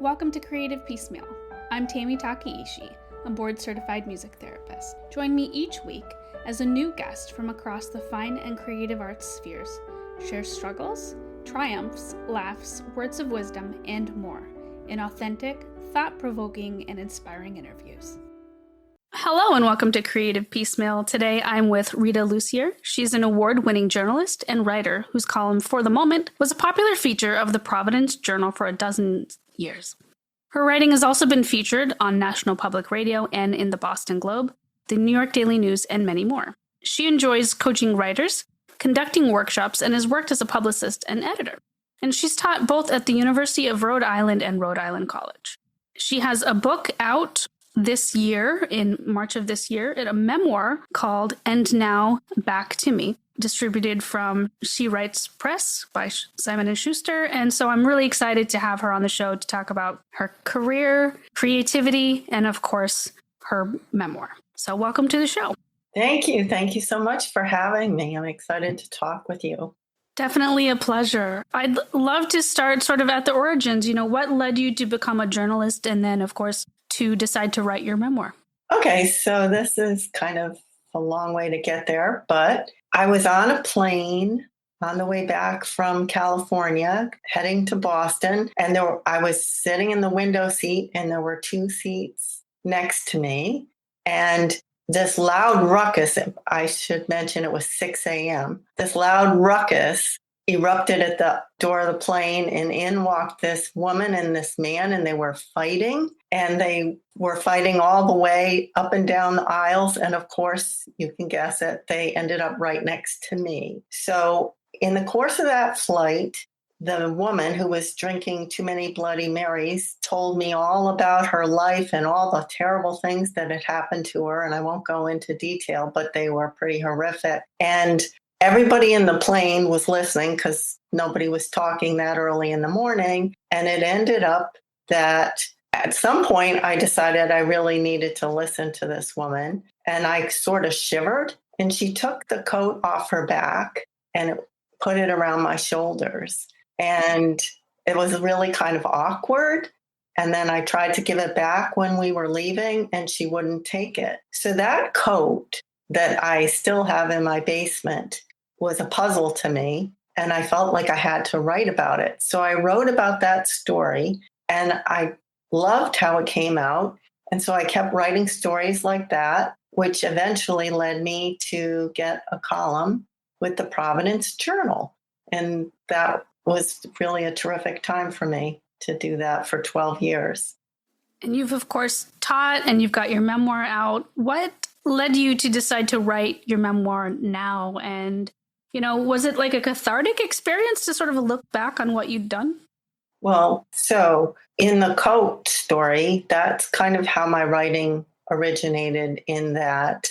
Welcome to Creative Piecemeal. I'm Tammy Takaishi, a board-certified music therapist. Join me each week as a new guest from across the fine and creative arts spheres shares struggles, triumphs, laughs, words of wisdom, and more in authentic, thought-provoking, and inspiring interviews. Hello and welcome to Creative Piecemeal. Today I'm with Rita Lussier. She's an award-winning journalist and writer whose column, For the Moment, was a popular feature of the Providence Journal for a dozen years. Her writing has also been featured on National Public Radio and in the Boston Globe, the New York Daily News, and many more. She enjoys coaching writers, conducting workshops, and has worked as a publicist and editor. And she's taught both at the University of Rhode Island and Rhode Island College. She has a book out this year, in March of this year, a memoir called And Now Back to Me, distributed from She Writes Press by Simon & Schuster. And so I'm really excited to have her on the show to talk about her career, creativity, and of course, her memoir. So welcome to the show. Thank you. Thank you so much for having me. I'm excited to talk with you. Definitely a pleasure. I'd love to start sort of at the origins. What led you to become a journalist and then, of course, to decide to write your memoir? Okay, so this is kind of a long way to get there, but I was on a plane on the way back from California, heading to Boston, and I was sitting in the window seat, and there were two seats next to me, and this loud ruckus, I should mention it was 6 a.m., this loud ruckus erupted at the door of the plane, and in walked this woman and this man, and they were fighting, and they were fighting all the way up and down the aisles. And of course, you can guess it, they ended up right next to me. So in the course of that flight, the woman who was drinking too many Bloody Marys told me all about her life and all the terrible things that had happened to her. And I won't go into detail, but they were pretty horrific. And everybody in the plane was listening because nobody was talking that early in the morning. And it ended up that at some point I decided I really needed to listen to this woman. And I sort of shivered, and she took the coat off her back and put it around my shoulders. And it was really kind of awkward. And then I tried to give it back when we were leaving, and she wouldn't take it. So that coat that I still have in my basement was a puzzle to me, and I felt like I had to write about it. So I wrote about that story, and I loved how it came out. And so I kept writing stories like that, which eventually led me to get a column with the Providence Journal. And that was really a terrific time for me to do that for 12 years. And you've, of course, taught, and you've got your memoir out. What led you to decide to write your memoir now? And was it like a cathartic experience to sort of look back on what you'd done? Well, so in the coat story, that's kind of how my writing originated, in that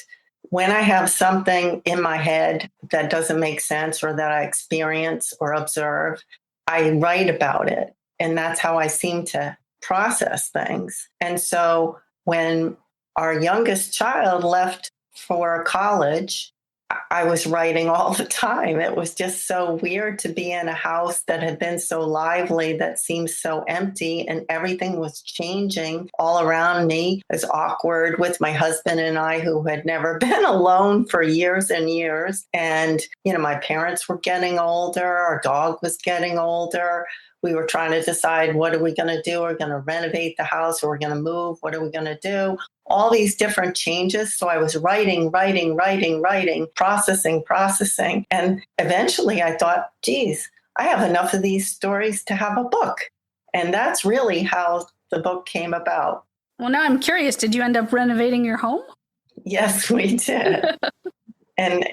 when I have something in my head that doesn't make sense or that I experience or observe, I write about it. And that's how I seem to process things. And so when our youngest child left for college, I was writing all the time. It was just so weird to be in a house that had been so lively that seemed so empty, and everything was changing all around me. It was awkward with my husband and I, who had never been alone for years and years. And, my parents were getting older. Our dog was getting older. We were trying to decide, what are we going to do? We're going to renovate the house, or we're going to move. What are we going to do? All these different changes. So I was writing, processing. And eventually I thought, geez, I have enough of these stories to have a book. And that's really how the book came about. Well, now I'm curious, did you end up renovating your home? Yes, we did. And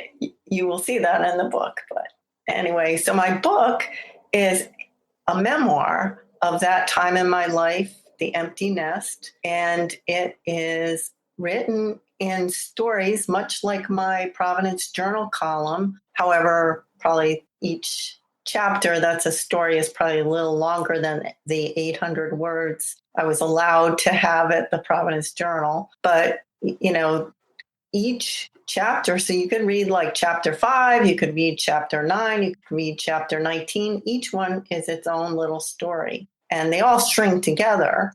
you will see that in the book. But anyway, so my book is a memoir of that time in my life, The Empty Nest. And it is written in stories, much like my Providence Journal column. However, probably each chapter that's a story is probably a little longer than the 800 words I was allowed to have at the Providence Journal. But, each chapter, so you could read like chapter 5, you could read chapter 9, you could read chapter 19. Each one is its own little story. and they all string together,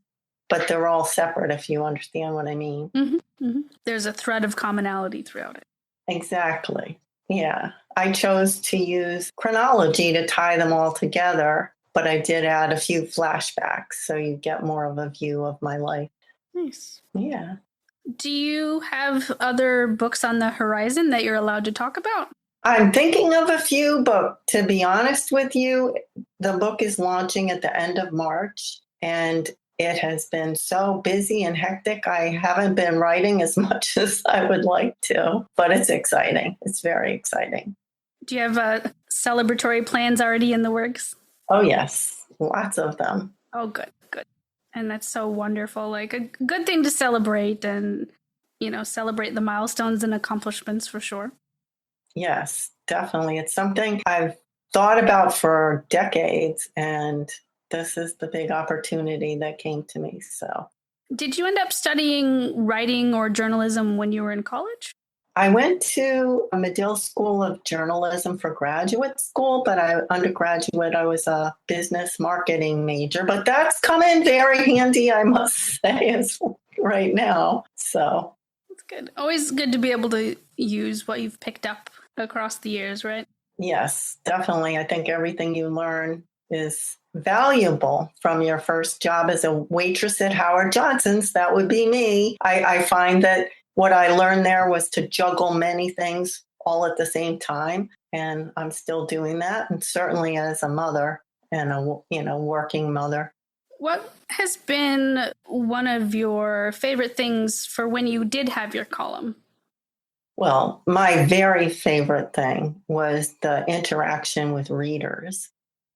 but they're all separate, if you understand what I mean. Mm-hmm, mm-hmm. There's a thread of commonality throughout it. Exactly. Yeah. I chose to use chronology to tie them all together, but I did add a few flashbacks so you get more of a view of my life. Nice. Yeah. Do you have other books on the horizon that you're allowed to talk about? I'm thinking of a few, but to be honest with you, the book is launching at the end of March, and it has been so busy and hectic. I haven't been writing as much as I would like to, but it's exciting. It's very exciting. Do you have celebratory plans already in the works? Oh, yes. Lots of them. Oh, good, good. And that's so wonderful. Like a good thing to celebrate and, celebrate the milestones and accomplishments for sure. Yes, definitely. It's something I've thought about for decades, and this is the big opportunity that came to me. So, did you end up studying writing or journalism when you were in college? I went to a Medill School of Journalism for graduate school, but undergraduate, I was a business marketing major. But that's come in very handy, I must say, as right now. So that's good. Always good to be able to use what you've picked up across the years, right? Yes, definitely. I think everything you learn is valuable from your first job as a waitress at Howard Johnson's. That would be me. I find that what I learned there was to juggle many things all at the same time. And I'm still doing that. And certainly as a mother and a working mother. What has been one of your favorite things for when you did have your column? Well, my very favorite thing was the interaction with readers.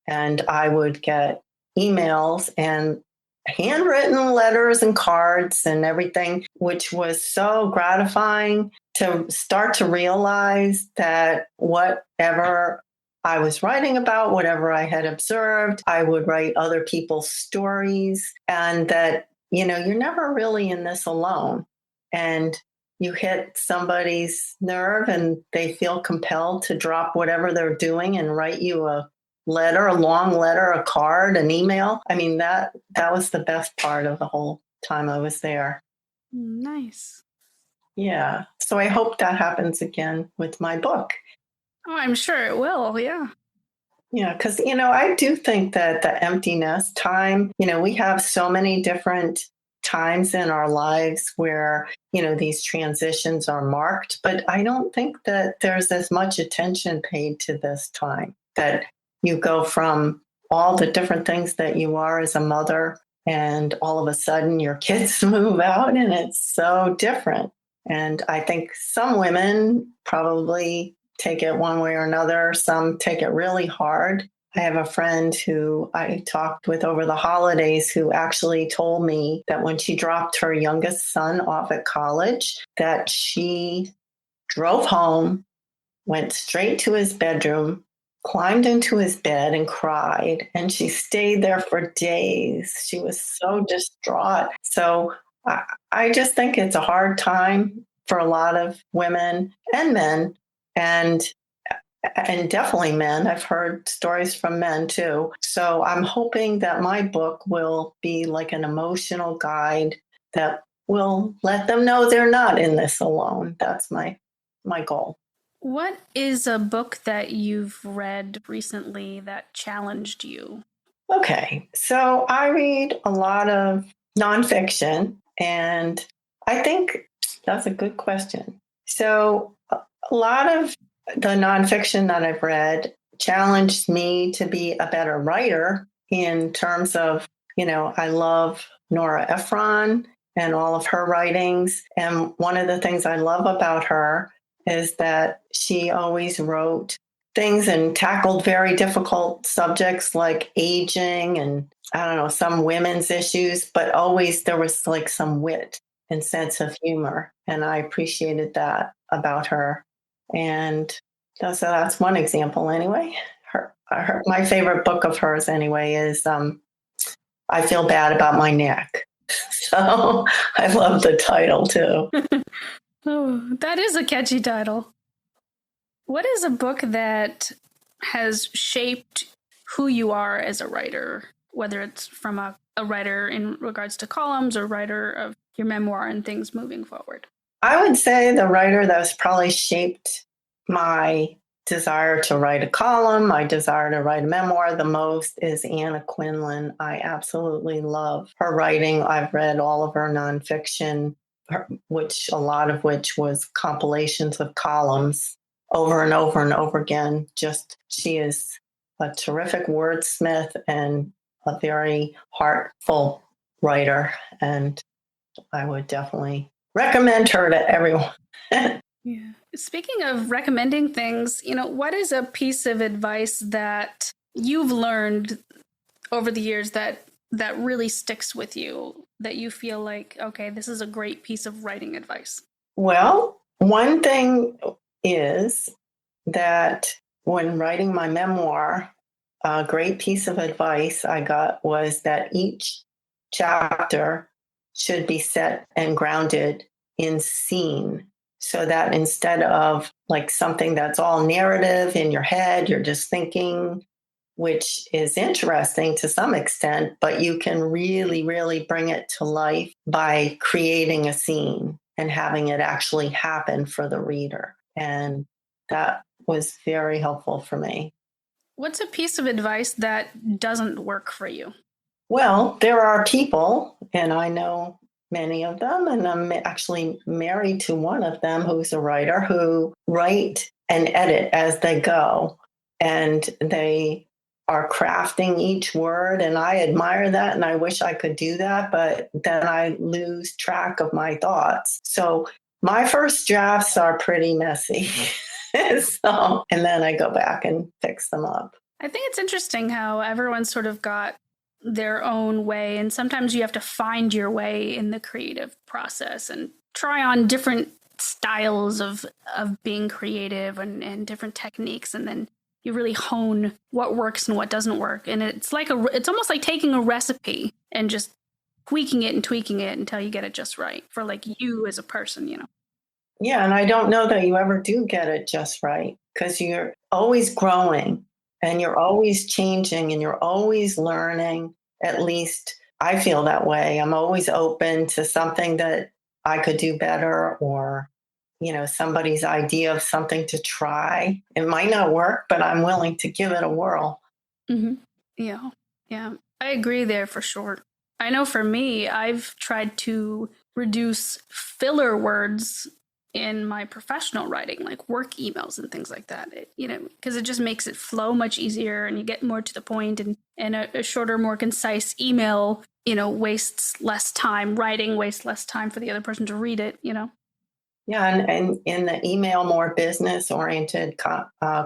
And I would get emails and handwritten letters and cards and everything, which was so gratifying to start to realize that whatever I was writing about, whatever I had observed, I would write other people's stories, and that, you're never really in this alone. And you hit somebody's nerve and they feel compelled to drop whatever they're doing and write you a letter, a long letter, a card, an email. I mean, that was the best part of the whole time I was there. Nice. Yeah. So I hope that happens again with my book. Oh, I'm sure it will. Yeah. Yeah, because, I do think that the empty nest time, we have so many different times in our lives where, these transitions are marked, but I don't think that there's as much attention paid to this time, that you go from all the different things that you are as a mother, and all of a sudden your kids move out and it's so different. And I think some women probably take it one way or another. Some take it really hard. I have a friend who I talked with over the holidays who actually told me that when she dropped her youngest son off at college, that she drove home, went straight to his bedroom, climbed into his bed and cried. And she stayed there for days. She was so distraught. So I just think it's a hard time for a lot of women and men. And definitely men. I've heard stories from men too. So I'm hoping that my book will be like an emotional guide that will let them know they're not in this alone. That's my goal. What is a book that you've read recently that challenged you? Okay, so I read a lot of nonfiction, and I think that's a good question. So a lot of the nonfiction that I've read challenged me to be a better writer in terms of, I love Nora Ephron and all of her writings. And one of the things I love about her is that she always wrote things and tackled very difficult subjects like aging and, I don't know, some women's issues, but always there was like some wit and sense of humor. And I appreciated that about her. And so that's one example anyway. My favorite book of hers anyway is I Feel Bad About My Neck. So I love the title too. Oh, that is a catchy title. What is a book that has shaped who you are as a writer whether it's from a writer in regards to columns or writer of your memoir and things moving forward? I would say the writer that's probably shaped my desire to write a column, my desire to write a memoir the most is Anna Quinlan. I absolutely love her writing. I've read all of her nonfiction, which a lot of which was compilations of columns over and over and over again. Just she is a terrific wordsmith and a very heartful writer. And I would definitely recommend her to everyone. Yeah. Speaking of recommending things, what is a piece of advice that you've learned over the years that really sticks with you, that you feel like, okay, this is a great piece of writing advice? Well, one thing is that when writing my memoir, a great piece of advice I got was that each chapter should be set and grounded in scene, so that instead of like something that's all narrative in your head, you're just thinking, which is interesting to some extent, but you can really, really bring it to life by creating a scene and having it actually happen for the reader. And that was very helpful for me. What's a piece of advice that doesn't work for you? Well, there are people, and I know many of them, and I'm actually married to one of them who's a writer, who write and edit as they go. And they are crafting each word, and I admire that, and I wish I could do that, but then I lose track of my thoughts. So my first drafts are pretty messy. And then I go back and fix them up. I think it's interesting how everyone's sort of got their own way, and sometimes you have to find your way in the creative process and try on different styles of being creative and different techniques, and then you really hone what works and what doesn't work. And it's almost like taking a recipe and just tweaking it until you get it just right for like you as a person, Yeah, and I don't know that you ever do get it just right, because you're always growing and you're always changing and you're always learning. At least I feel that way. I'm always open to something that I could do better, or, somebody's idea of something to try. It might not work, but I'm willing to give it a whirl. Mm-hmm. Yeah. Yeah. I agree there for sure. I know for me, I've tried to reduce filler words in my professional writing, like work emails and things like that, because it just makes it flow much easier and you get more to the point, and a shorter, more concise email, wastes less time writing, wastes less time for the other person to read it, Yeah, and in the email, more business-oriented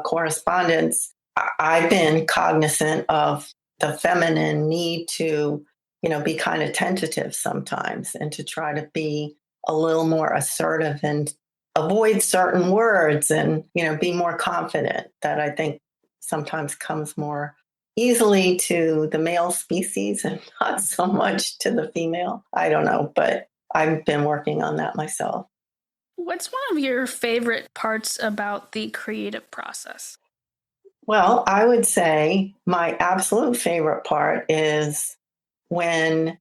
correspondence, I've been cognizant of the feminine need to, be kind of tentative sometimes, and to try to be a little more assertive and avoid certain words, and, be more confident. That I think sometimes comes more easily to the male species and not so much to the female. I don't know, but I've been working on that myself. What's one of your favorite parts about the creative process? Well, I would say my absolute favorite part is when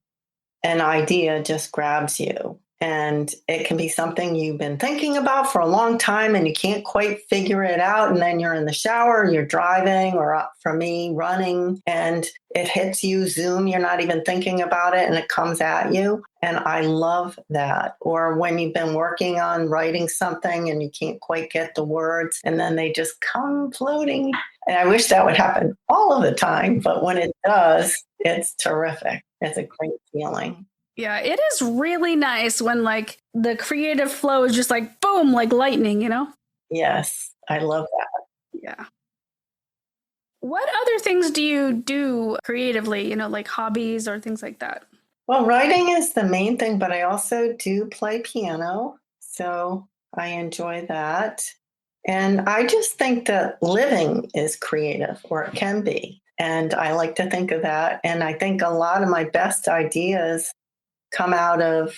an idea just grabs you. And it can be something you've been thinking about for a long time and you can't quite figure it out. And then you're in the shower, you're driving, or for me, running, and it hits you, zoom, you're not even thinking about it, and it comes at you. And I love that. Or when you've been working on writing something and you can't quite get the words, and then they just come floating. And I wish that would happen all of the time, but when it does, it's terrific. It's a great feeling. Yeah, it is really nice when like the creative flow is just like boom, like lightning, Yes, I love that. Yeah. What other things do you do creatively, like hobbies or things like that? Well, writing is the main thing, but I also do play piano. So I enjoy that. And I just think that living is creative, or it can be. And I like to think of that. And I think a lot of my best ideas come out of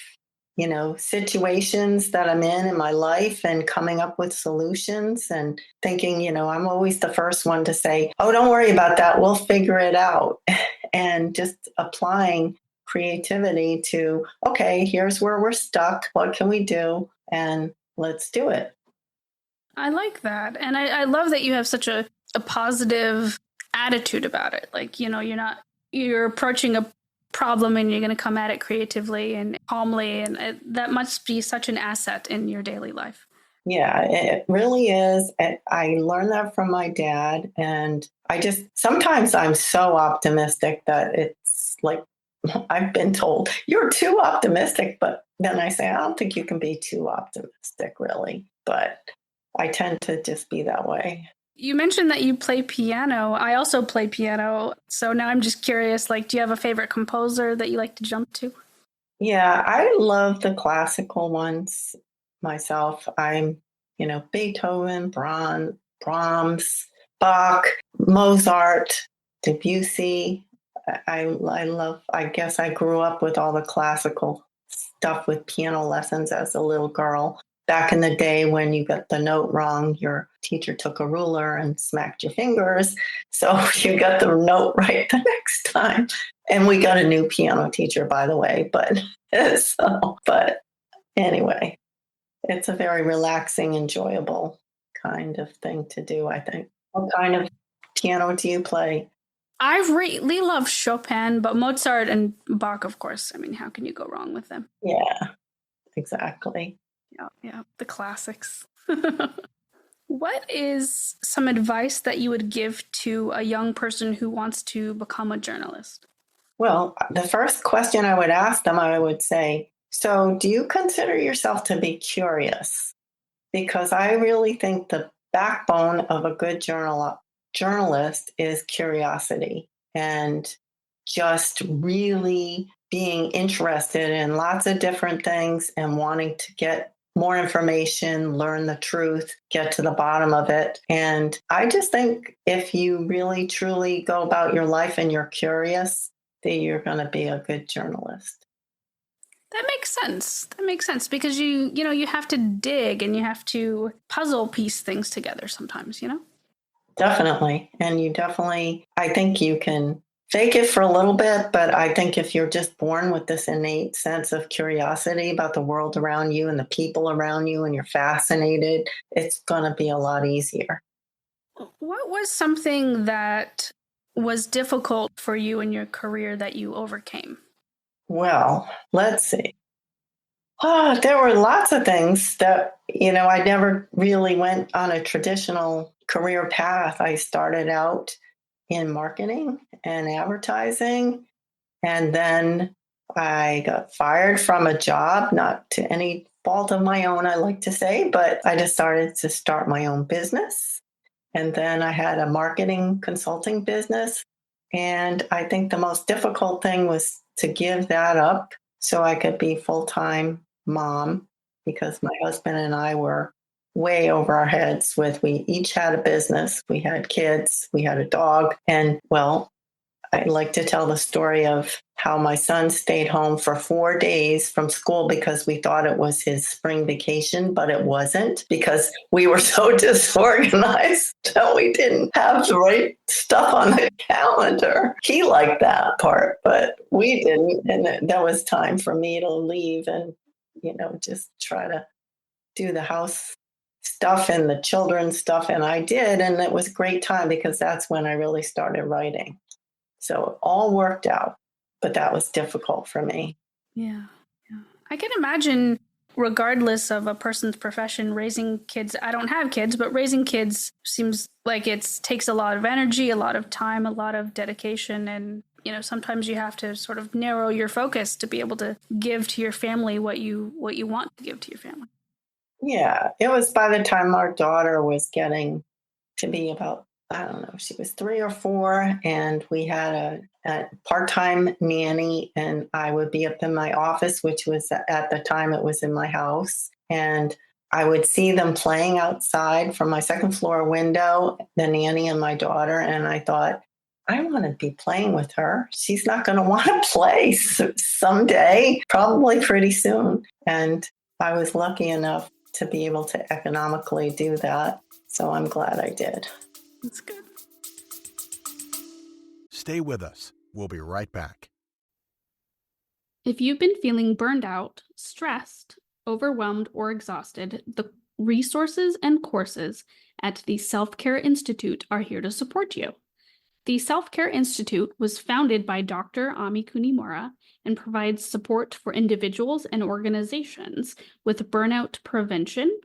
situations that I'm in my life and coming up with solutions and thinking, I'm always the first one to say, oh, don't worry about that. We'll figure it out. And just applying creativity to, okay, here's where we're stuck. What can we do? And let's do it. I like that. And I love that you have such a positive attitude about it. Like, you're approaching a problem and you're going to come at it creatively and calmly. And that must be such an asset in your daily life. Yeah, it really is. I learned that from my dad. And sometimes I'm so optimistic that it's like, I've been told, you're too optimistic. But then I say, I don't think you can be too optimistic, really. But I tend to just be that way. You mentioned that you play piano. I also play piano. So now I'm just curious, do you have a favorite composer that you like to jump to? Yeah, I love the classical ones myself. I'm, Beethoven, Brahms, Bach, Mozart, Debussy. I guess I grew up with all the classical stuff with piano lessons as a little girl. Back in the day when you got the note wrong, your teacher took a ruler and smacked your fingers. So you got the note right the next time. And we got a new piano teacher, by the way. But anyway, it's a very relaxing, enjoyable kind of thing to do, I think. What kind of piano do you play? I really love Chopin, but Mozart and Bach, of course. I mean, how can you go wrong with them? Yeah, exactly. Yeah, the classics. What is some advice that you would give to a young person who wants to become a journalist? Well, the first question I would ask them, I would say, so do you consider yourself to be curious? Because I really think the backbone of a good journalist is curiosity and just really being interested in lots of different things and wanting to get more information, learn the truth, get to the bottom of it. And I just think if you really, truly go about your life and you're curious, that you're going to be a good journalist. That makes sense because you have to dig and you have to puzzle piece things together sometimes, Definitely. And I think you can fake it for a little bit, but I think if you're just born with this innate sense of curiosity about the world around you and the people around you and you're fascinated, it's going to be a lot easier. What was something that was difficult for you in your career that you overcame? Well, let's see. There were lots of things that, I never really went on a traditional career path. I started out in marketing and advertising, and then I got fired from a job, not to any fault of my own, I like to say, but I decided to start my own business. And then I had a marketing consulting business. And I think the most difficult thing was to give that up so I could be full-time mom, because my husband and I were way over our heads we each had a business. We had kids, we had a dog. And well, I like to tell the story of how my son stayed home for 4 days from school because we thought it was his spring vacation, but it wasn't, because we were so disorganized that we didn't have the right stuff on the calendar. He liked that part, but we didn't. And that was time for me to leave and, just try to do the house stuff and the children's stuff. And I did. And it was a great time because that's when I really started writing. So it all worked out, but that was difficult for me. Yeah. I can imagine, regardless of a person's profession, raising kids. I don't have kids, but raising kids seems like it takes a lot of energy, a lot of time, a lot of dedication. And, sometimes you have to sort of narrow your focus to be able to give to your family what you want to give to your family. Yeah, it was by the time our daughter was getting to be about, I don't know, she was 3 or 4, and we had a part-time nanny, and I would be up in my office, which was at the time it was in my house, and I would see them playing outside from my second floor window, the nanny and my daughter, and I thought, I want to be playing with her. She's not going to want to play someday, probably pretty soon. And I was lucky enough to be able to economically do that. So I'm glad I did. That's good. Stay with us. We'll be right back. If you've been feeling burned out, stressed, overwhelmed, or exhausted, the resources and courses at the Self-Care Institute are here to support you. The Self-Care Institute was founded by Dr. Ami Kunimura and provides support for individuals and organizations with burnout prevention,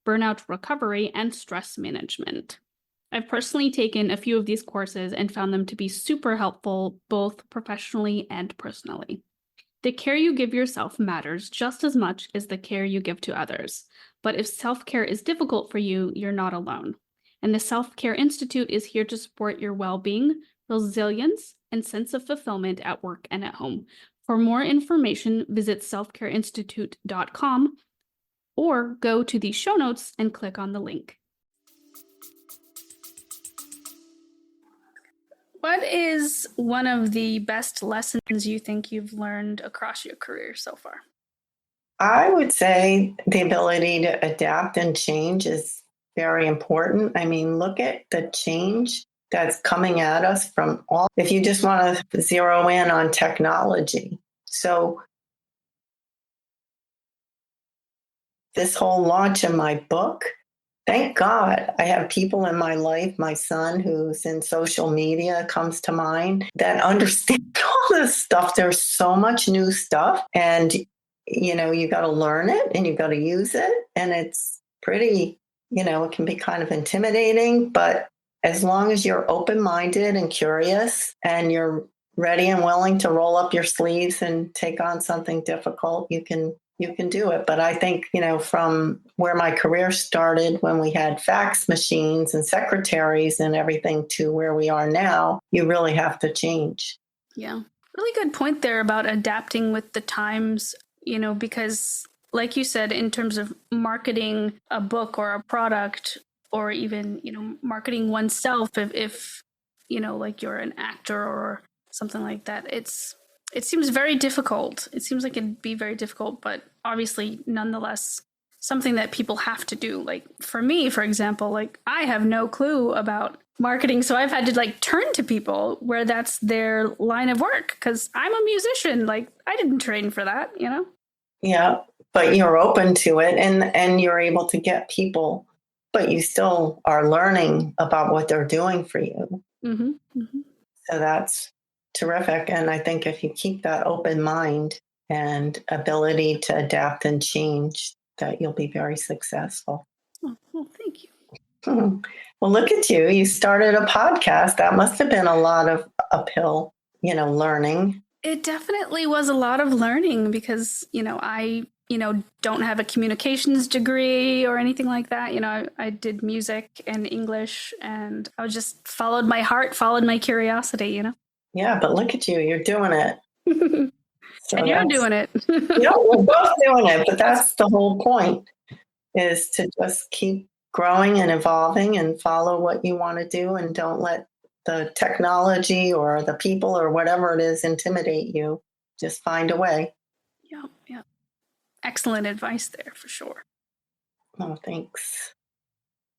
burnout recovery, and stress management. I've personally taken a few of these courses and found them to be super helpful, both professionally and personally. The care you give yourself matters just as much as the care you give to others. But if self-care is difficult for you, you're not alone. And the Self-Care Institute is here to support your well-being, resilience, and sense of fulfillment at work and at home. For more information, visit selfcareinstitute.com or go to the show notes and click on the link. What is one of the best lessons you think you've learned across your career so far? I would say the ability to adapt and change is very important. I mean, look at the change that's coming at us from all, if you just want to zero in on technology. So this whole launch of my book, thank God I have people in my life. My son, who's in social media, comes to mind, that understand all this stuff. There's so much new stuff, and you got to learn it and you got to use it. And it's pretty, it can be kind of intimidating, but as long as you're open-minded and curious and you're ready and willing to roll up your sleeves and take on something difficult, you can do it. But I think, from where my career started when we had fax machines and secretaries and everything to where we are now, you really have to change. Yeah. Really good point there about adapting with the times, because like you said, in terms of marketing a book or a product, or even, marketing oneself, if like you're an actor or something like that, it seems very difficult. It seems like it'd be very difficult, but obviously, nonetheless, something that people have to do. Like for me, for example, like I have no clue about marketing, so I've had to turn to people where that's their line of work, because I'm a musician. Like I didn't train for that, Yeah, but you're open to it, and you're able to get people, but you still are learning about what they're doing for you. Mm-hmm. Mm-hmm. So that's terrific. And I think if you keep that open mind and ability to adapt and change, that you'll be very successful. Oh, well, thank you. Well, look at you. You started a podcast. That must have been a lot of uphill, learning. It definitely was a lot of learning because, I don't have a communications degree or anything like that. I did music and English, and I just followed my heart, followed my curiosity, Yeah, but look at you. You're doing it. So and you're doing it. We're both doing it, but that's the whole point, is to just keep growing and evolving and follow what you want to do, and don't let the technology or the people or whatever it is intimidate you. Just find a way. Yeah. Excellent advice there, for sure. Oh, thanks.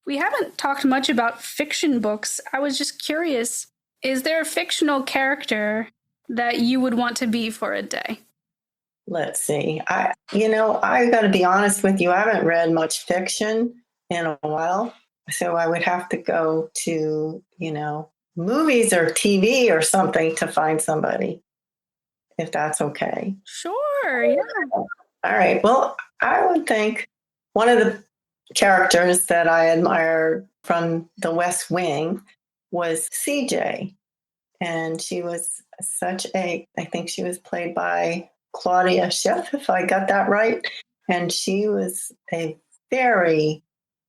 We haven't talked much about fiction books. I was just curious, is there a fictional character that you would want to be for a day? Let's see. I got to be honest with you. I haven't read much fiction in a while. So I would have to go to, movies or TV or something to find somebody, if that's okay. Sure, yeah. All right. Well, I would think one of the characters that I admired from The West Wing was CJ. And she was I think she was played by Claudia Schiff, if I got that right. And she was a very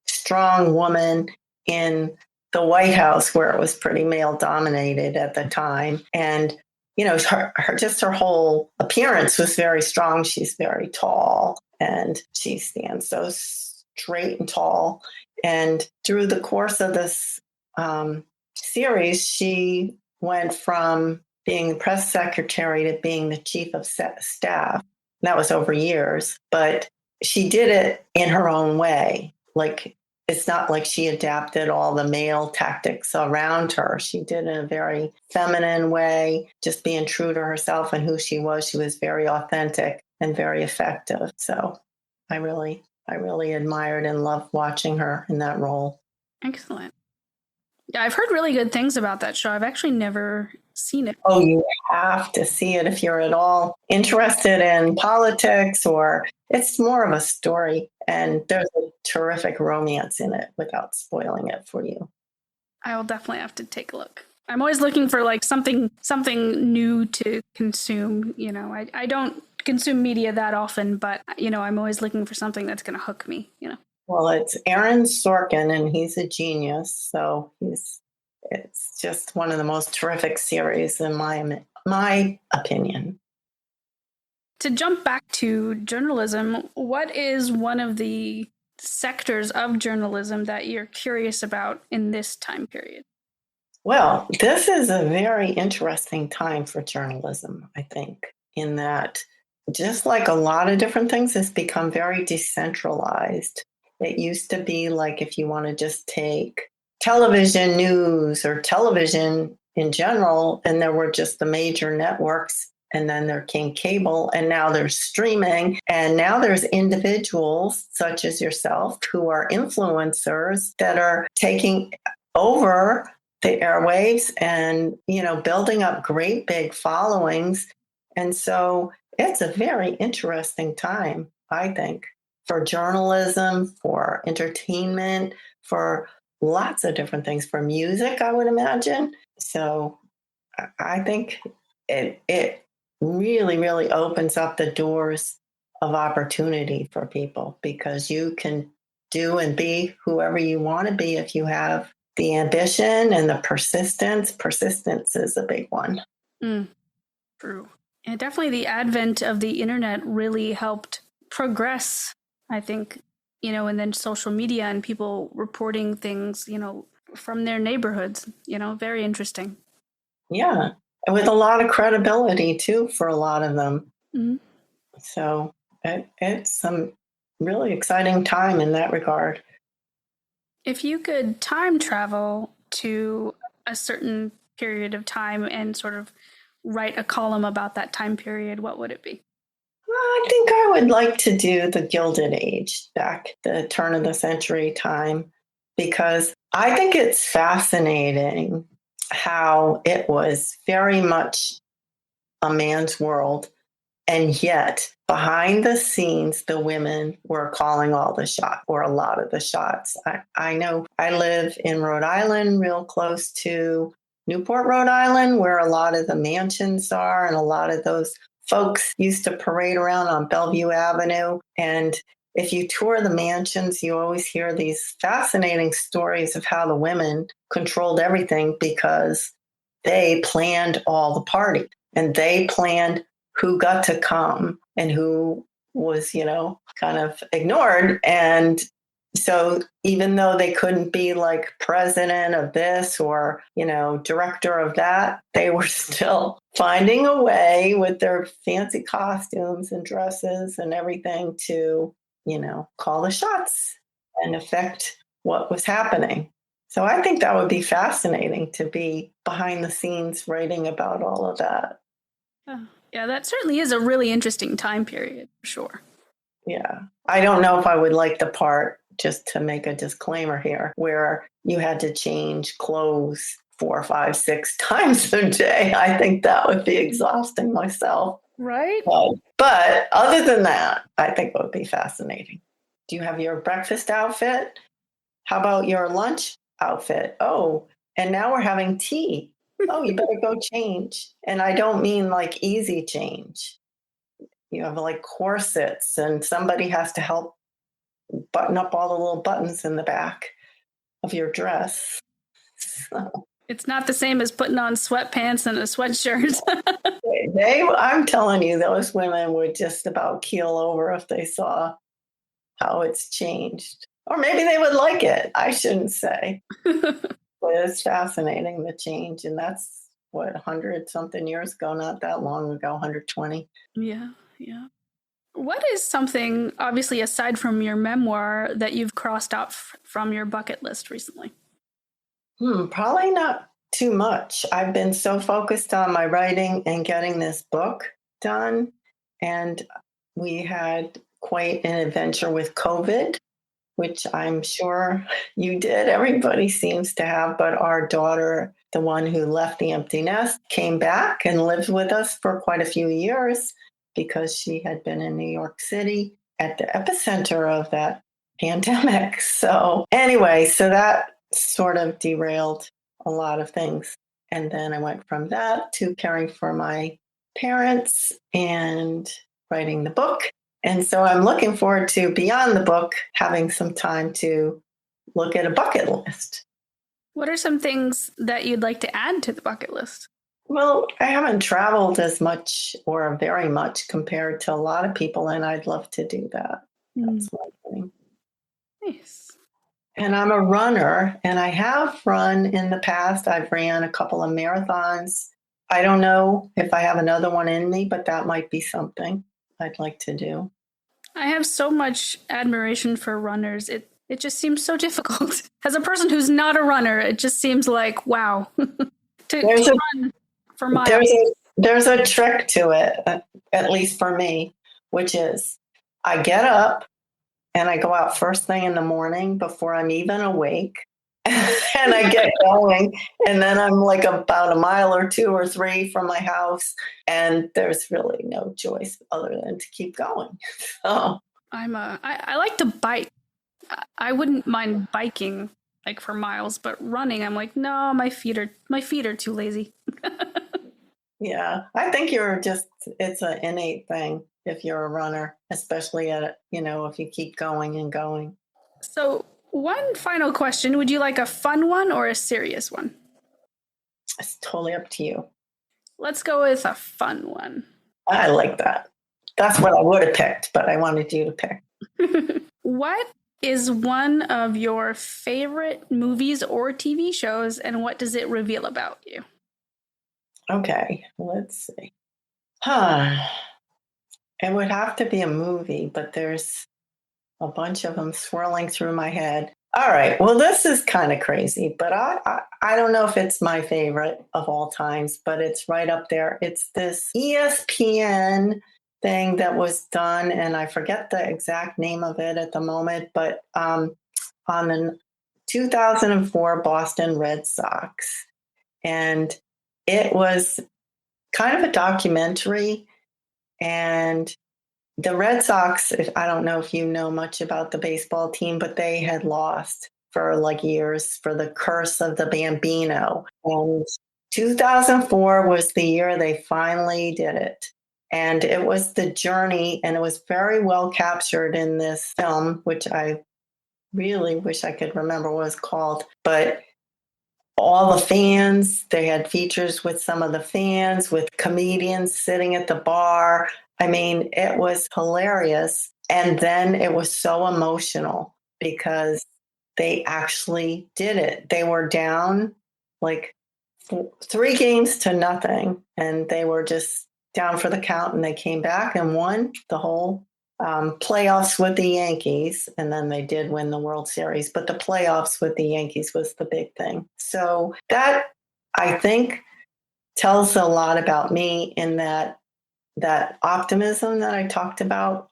strong woman in the White House, where it was pretty male dominated at the time. And, her whole appearance was very strong. She's very tall and she stands so straight and tall. And through the course of this series, she went from being the press secretary to being the chief of staff. That was over years, but she did it in her own way. Like, it's not like she adapted all the male tactics around her. She did it in a very feminine way, just being true to herself and who she was. She was very authentic and very effective. So I really admired and loved watching her in that role. Excellent. Yeah, I've heard really good things about that show. I've actually never seen it. Oh, you have to see it if you're at all interested in politics, or it's more of a story. And there's a terrific romance in it without spoiling it for you. I will definitely have to take a look. I'm always looking for like something new to consume. You know, I don't consume media that often, but you know, I'm always looking for something that's going to hook me. You know. Well, it's Aaron Sorkin, and he's a genius. So it's just one of the most terrific series in my opinion. To jump back to journalism, what is one of the sectors of journalism that you're curious about in this time period? Well, this is a very interesting time for journalism, I think, in that just like a lot of different things, it's become very decentralized. It used to be like if you want to just take television news or television in general, and there were just the major networks, and then there came cable, and now there's streaming, and now there's individuals such as yourself who are influencers that are taking over the airwaves and, you know, building up great big followings. And so it's a very interesting time, I think, for journalism, for entertainment, for lots of different things, for music, I would imagine. So I think it really, really opens up the doors of opportunity for people, because you can do and be whoever you want to be if you have the ambition and the persistence. Persistence is a big one. True. And definitely the advent of the internet really helped progress, I think, you know, and then social media and people reporting things, you know, from their neighborhoods, you know, very interesting. Yeah. And with a lot of credibility too, for a lot of them. Mm-hmm. So it's some really exciting time in that regard. If you could time travel to a certain period of time and sort of write a column about that time period, what would it be? I think I would like to do the Gilded Age, back the turn of the century time, because I think it's fascinating how it was very much a man's world. And yet, behind the scenes, the women were calling all the shots, or a lot of the shots. I know I live in Rhode Island, real close to Newport, Rhode Island, where a lot of the mansions are, and a lot of those folks used to parade around on Bellevue Avenue. And if you tour the mansions, you always hear these fascinating stories of how the women controlled everything, because they planned all the party, and they planned who got to come and who was, you know, kind of ignored. And so even though they couldn't be like president of this or, you know, director of that, they were still finding a way with their fancy costumes and dresses and everything to, you know, call the shots and affect what was happening. So I think that would be fascinating, to be behind the scenes writing about all of that. Yeah, that certainly is a really interesting time period, for sure. Yeah. I don't know if I would like the part, just to make a disclaimer here, where you had to change clothes 4, 5, 6 times a day. I think that would be exhausting myself. Right? But other than that, I think it would be fascinating. Do you have your breakfast outfit? How about your lunch outfit? Oh, and now we're having tea. Oh, you better go change. And I don't mean like easy change. You have like corsets, and somebody has to help button up all the little buttons in the back of your dress. So, It's not the same as putting on sweatpants and a sweatshirt. I'm telling you, those women would just about keel over if they saw how it's changed. Or maybe they would like it. I shouldn't say. But it's fascinating, the change. And that's what, 100 something years ago, not that long ago, 120. Yeah, yeah. What is something, obviously, aside from your memoir, that you've crossed off from your bucket list recently? Probably not too much. I've been so focused on my writing and getting this book done. And we had quite an adventure with COVID, which I'm sure you did. Everybody seems to have, but our daughter, the one who left the empty nest, came back and lived with us for quite a few years because she had been in New York City at the epicenter of that pandemic. So anyway, so that sort of derailed a lot of things. And then I went from that to caring for my parents and writing the book. And so I'm looking forward to, beyond the book, having some time to look at a bucket list. What are some things that you'd like to add to the bucket list? Well, I haven't traveled as much or very much compared to a lot of people, and I'd love to do that. That's one thing. Nice. And I'm a runner, and I have run in the past. I've ran a couple of marathons. I don't know if I have another one in me, but that might be something I'd like to do. I have so much admiration for runners. It just seems so difficult. As a person who's not a runner, it just seems like, wow, to run for miles. There's a trick to it, at least for me, which is I get up and I go out first thing in the morning before I'm even awake. And I get going, and then I'm like about a mile or 2 or 3 from my house, and there's really no choice other than to keep going. So I like to bike. I wouldn't mind biking like for miles, but running, I'm like, no, my feet are too lazy. Yeah, I think it's an innate thing if you're a runner, especially if you keep going and going. So one final question. Would you like a fun one or a serious one? It's totally up to you. Let's go with a fun one. I like that. That's what I would have picked, but I wanted you to pick. What is one of your favorite movies or TV shows, and what does it reveal about you? Okay, let's see. It would have to be a movie, but there's a bunch of them swirling through my head. All right. Well, this is kind of crazy, but I don't know if it's my favorite of all times, but it's right up there. It's this ESPN thing that was done, and I forget the exact name of it at the moment, but on the 2004 Boston Red Sox. And it was kind of a documentary, and the Red Sox, I don't know if you know much about the baseball team, but they had lost for like years for the curse of the Bambino. And 2004 was the year they finally did it. And it was the journey, and it was very well captured in this film, which I really wish I could remember what it's called. But all the fans, they had features with some of the fans, with comedians sitting at the bar. I mean, it was hilarious. And then it was so emotional because they actually did it. They were down like 3-0, and they were just down for the count, and they came back and won the whole playoffs with the Yankees. And then they did win the World Series, but the playoffs with the Yankees was the big thing. So that, I think, tells a lot about me in that optimism that I talked about.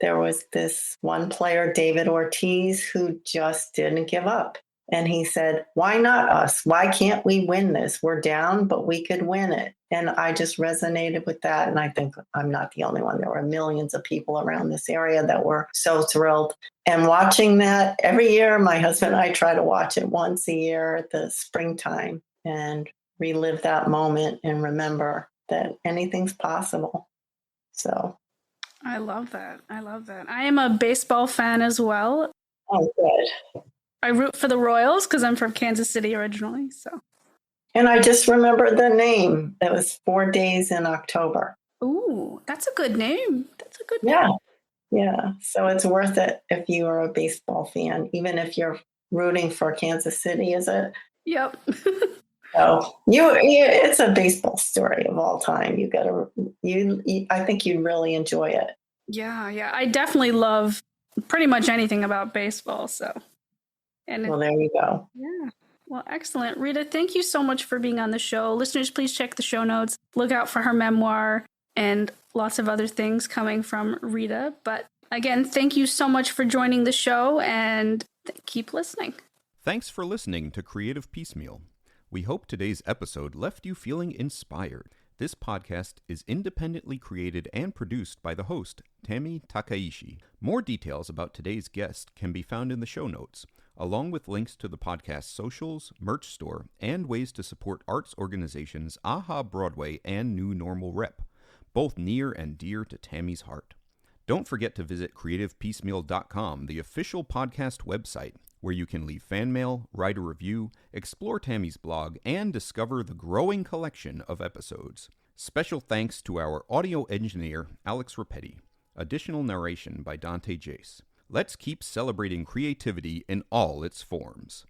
There was this one player, David Ortiz, who just didn't give up. And he said, why not us? Why can't we win this? We're down, but we could win it. And I just resonated with that. And I think I'm not the only one. There were millions of people around this area that were so thrilled. And watching that every year, my husband and I try to watch it once a year at the springtime and relive that moment and remember that anything's possible. So I love that. I am a baseball fan as well. Oh, good. I root for the Royals because I'm from Kansas City originally. So. And I just remembered the name. It was 4 Days in October. Ooh, that's a good name. Name. Yeah. So it's worth it if you are a baseball fan, even if you're rooting for Kansas City, is it? Yep. So it's a baseball story of all time. I think you'd really enjoy it. Yeah. I definitely love pretty much anything about baseball. So, Well, there you go. Yeah. Well, excellent. Rita, thank you so much for being on the show. Listeners, please check the show notes. Look out for her memoir and lots of other things coming from Rita. But again, thank you so much for joining the show and keep listening. Thanks for listening to Creative Piecemeal. We hope today's episode left you feeling inspired. This podcast is independently created and produced by the host, Tammy Takaishi. More details about today's guest can be found in the show notes, along with links to the podcast's socials, merch store, and ways to support arts organizations AHA Broadway and New Normal Rep, both near and dear to Tammy's heart. Don't forget to visit creativepiecemeal.com, the official podcast website, where you can leave fan mail, write a review, explore Tammy's blog, and discover the growing collection of episodes. Special thanks to our audio engineer, Alex Repetti. Additional narration by Dante Jace. Let's keep celebrating creativity in all its forms.